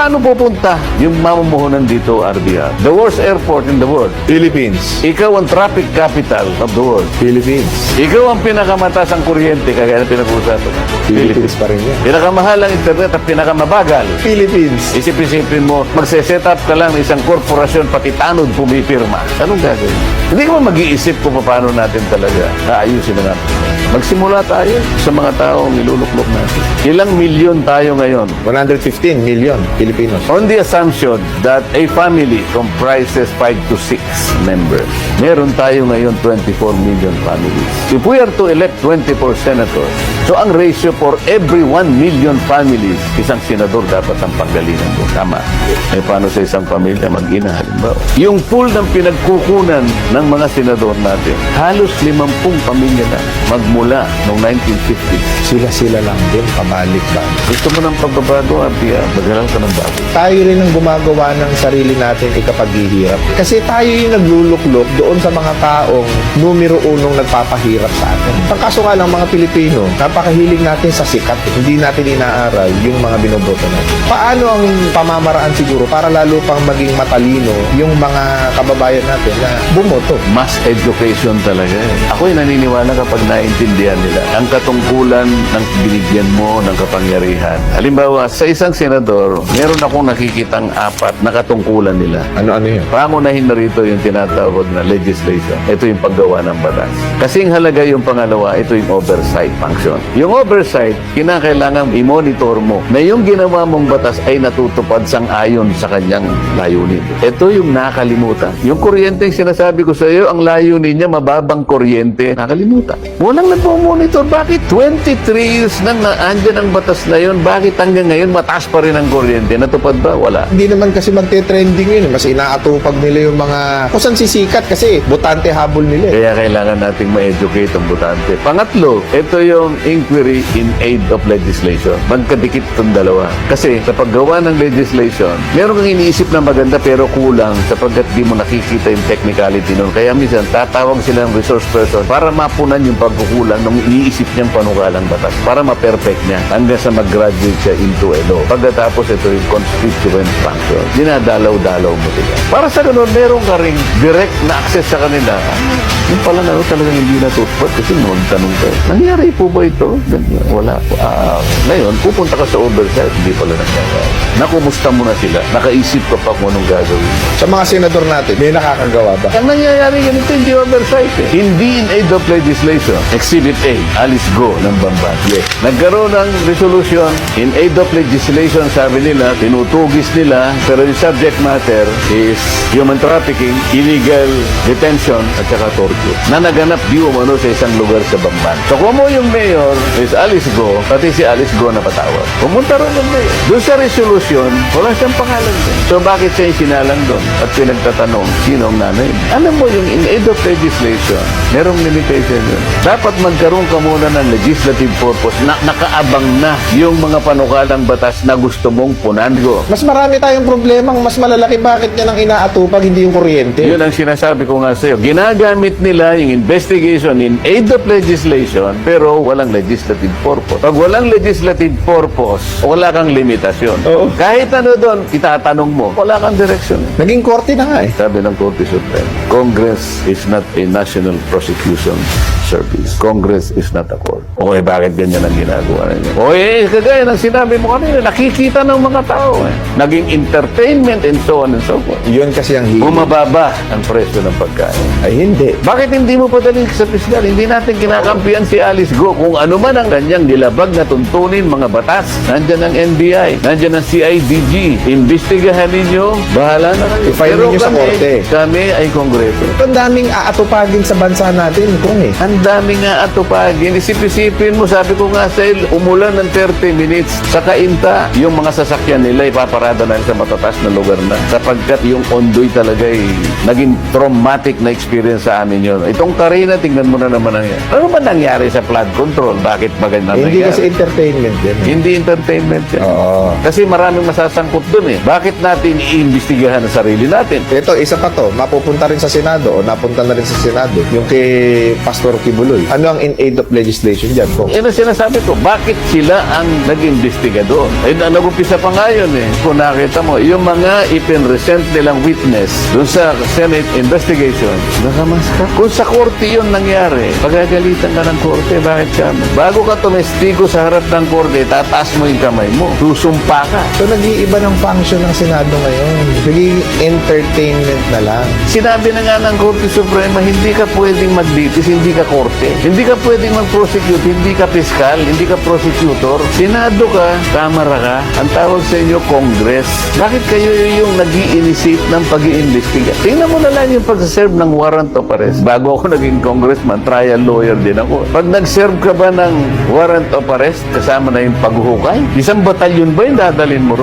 paano pupunta yung mamumuhunan dito, RBR? The worst airport in the world. Philippines. Ikaw ang traffic capital of the world. Philippines. Ikaw ang pinakamataas ang kuryente, kagaya na pinag-uusapan. Philippines pa rin yan. Pinakamahal ang internet at pinakamabagal. Philippines. Isip-isipin mo, magse-set up ka lang ng isang korporasyon, pati tanod pumipirma. Anong gagawin? Hindi ka ba mag-iisip kung paano natin talaga naayusin na natin? Magsimula tayo sa mga taong niluluklok natin. Ilang milyon tayo ngayon? 115 million Filipinos. On the assumption that a family comprises 5 to 6 members, meron tayo ngayon 24 million families. If we are to elect 24 senators, so ang ratio for every 1 million families, isang senador dapat ang panggalingan ko. Tama. Eh, paano sa isang pamilya mag-ina, halimbawa? Yung pool ng pinagkukunan ng mga senador natin, halos 50 pamilya na magmula noong 1950s. Sila-sila lang din, pabalik ba? Gusto mo ng pagbabago, Abia? Magalang ka ng bago. Tayo rin ang gumagawa ng sarili natin ikapaghihirap. Kasi tayo yung nagluluklok doon sa mga taong numero unong nagpapahirap sa atin. Ang kaso nga lang mga Pilipino, napakahilig natin sa sikat. Hindi natin inaaral yung mga binoboto natin. Paano ang pamamaraan siguro para lalo pang maging matalino yung mga kababayan natin na bumoto? Mass education talaga eh. Ako'y naniniwala kapag naintindihan nila ang katungkulan ng binigyan mo ng kapangyarihan. Halimbawa, sa isang senador, meron akong nakikitang 4 na katungkulan nila. Ano-ano yun? Pangunahin na rito yung tinatawag na legislation. Ito yung paggawa ng batas. Kasing halaga yung pangalawa, ito yung oversight function. Yung oversight, kinakailangan i-monitor mo na yung ginawa mong batas ay natutupad sang-ayon sa kanyang layunin. Ito yung nakalimutan. Yung kuryente yung sinasabi ko sa iyo, ang layunin niya mababang kuryente. Nakalimutan. Walang nagpo-monitor. Bakit 23 years nang naandyan ang batas na yun? Bakit hanggang ngayon mataas pa rin ang kuryente? Natupad ba? Wala. Hindi naman kasi magte-trending yun. Mas inaatupag nila yung mga kung saan sisikat kasi botante habol nila. Kaya kailangan nating ma-educate ang botante. Pangatlo, ito yung inquiry in aid of legislation. Magkadikit itong dalawa. Kasi sa paggawa ng legislation, meron kang iniisip na maganda pero kulang sapagkat di mo nakikita yung technicality nun. Kaya minsan, tatawag silang resource person para mapunan yung pagkukulang ng iniisip niyang panukalang batas para ma-perfect niya hanggang sa mag-graduate siya into a law. Pagkatapos ito yung constituent function. Dinadalaw-dalaw mo sila. Para sa ganun, meron ka ring direct na access sa kanila. Yung pala na talagang hindi natutupad kasi noon tanong ka. Nangyari po ba ito? Ganyan. Wala po. Ngayon, pupunta ka sa oversight, hindi pala nangyari. Nakumusta mo na sila? Nakaisip ka pa kung anong gagawin. Sa mga senador natin, may nakakagawa ba? Ang nangyayari ganito, hindi oversight eh. Hindi in aid of legislation. Exhibit A, Alice Go ng Bamban. Yes. Nagkaroon ng resolution in aid of legislation, sabi nila, tinutugis nila, pero yung subject matter is human trafficking, illegal detention, at saka torture. Na naganap di umano sa isang lugar sa Bamban. So kung mo yung mayor is Alice Go, pati si Alice Go na patawag. Pumunta rin ng mayor. Doon sa resolution, wala siyang pangalan doon. So bakit siya yung sinalang doon? At pinagtatanong, sino ang nanay? Alam mo yung in aid of legislation, merong limitation yun. Dapat magkaroon ka muna ng legislative purpose na nakaabang na yung mga panukalang batas na gusto mong punan ko. Mas marami tayong problemang mas malalaki bakit yan ang inaatupag, hindi yung kuryente. Yun ang sinasabi ko nga sa'yo. Ginagamit nila yung investigation in aid of legislation pero walang legislative purpose. Pag walang legislative purpose, wala kang limitasyon. Oo. Kahit ano doon, itatanong mo, wala kang direction. Naging korte na nga eh. Sabi ng Korte Supreme, Congress is not a national prosecution service. Congress is not a court. Okay, bakit ganyan ang ginagawa niya? O kagaya ng sinabi mo kanina, nakikita ng mga tao eh. Naging entertainment and so on and so forth. Yun kasi ang hilig. Bumababa ang presyo ng pagkain. Ay hindi. Bakit hindi mo padaling sa piskal? Hindi natin kinakampiyan si Alice Go kung ano man ang kanyang nilabag na tuntunin mga batas. Nandyan ang NBI, nandyan ang CIDG. Imbestigahan ninyo, bahala na kayo. I-file ninyo sa korte. Kami ay kongreso. Ang daming aatupagin sa bansa natin, kung eh. Ang dami nga atupagin. Isip-isipin mo, sabi ko nga sa umulan ng 30 minutes sa Kainta, yung mga sasakyan nila ipaparada na sa matataas na lugar na. Sapagkat yung ondoy talaga naging traumatic na experience sa amin yun. Itong Karina, tingnan mo na naman ang yan. Ano ba nangyari sa flood control? Bakit ba ganyan Hindi nangyari? kasi entertainment yan. Hindi entertainment yan. Oo. Kasi maraming masasangkot dun eh. Bakit natin iimbestigahan ang sarili natin? Ito, isa pa to, mapupunta rin sa Senado o napunta na rin sa Senado, yung kay Pastor Kibuloy. Ano Sino ang in aid of legislation dyan, Kong? Yan ang sinasabi ko, bakit sila ang nag-imbestiga doon? Ay, nag-umpisa pa nga yun eh. Kung nakita mo, yung mga ipinresent nilang witness doon sa Senate investigation, nakamas ka. Kung sa korte yun nangyari, pagagalitan ka ng korte, bakit ka? Bago ka tumestigo sa harap ng korte, tataas mo yung kamay mo. Susumpa ka. So, nag-iiba ng function ng Senado ngayon. Naging entertainment na lang. Sinabi na nga ng Korte Suprema, hindi ka pwedeng maglitis, hindi ka korte. Hindi ka pwedeng mag-prosecute, hindi ka piskal, hindi ka prosecutor. Senado ka, kamara ka, ang tawag sa inyo, Congress. Bakit kayo yung nag-i-initiate ng pag-iimbestiga? Tingnan mo na lang yung pag-serve ng warrant of arrest. Bago ako naging congressman, trial lawyer din ako. Pag nag-serve ka ba ng warrant of arrest, kasama na yung paghuhukay? Isang batalyon ba yung dadalhin mo?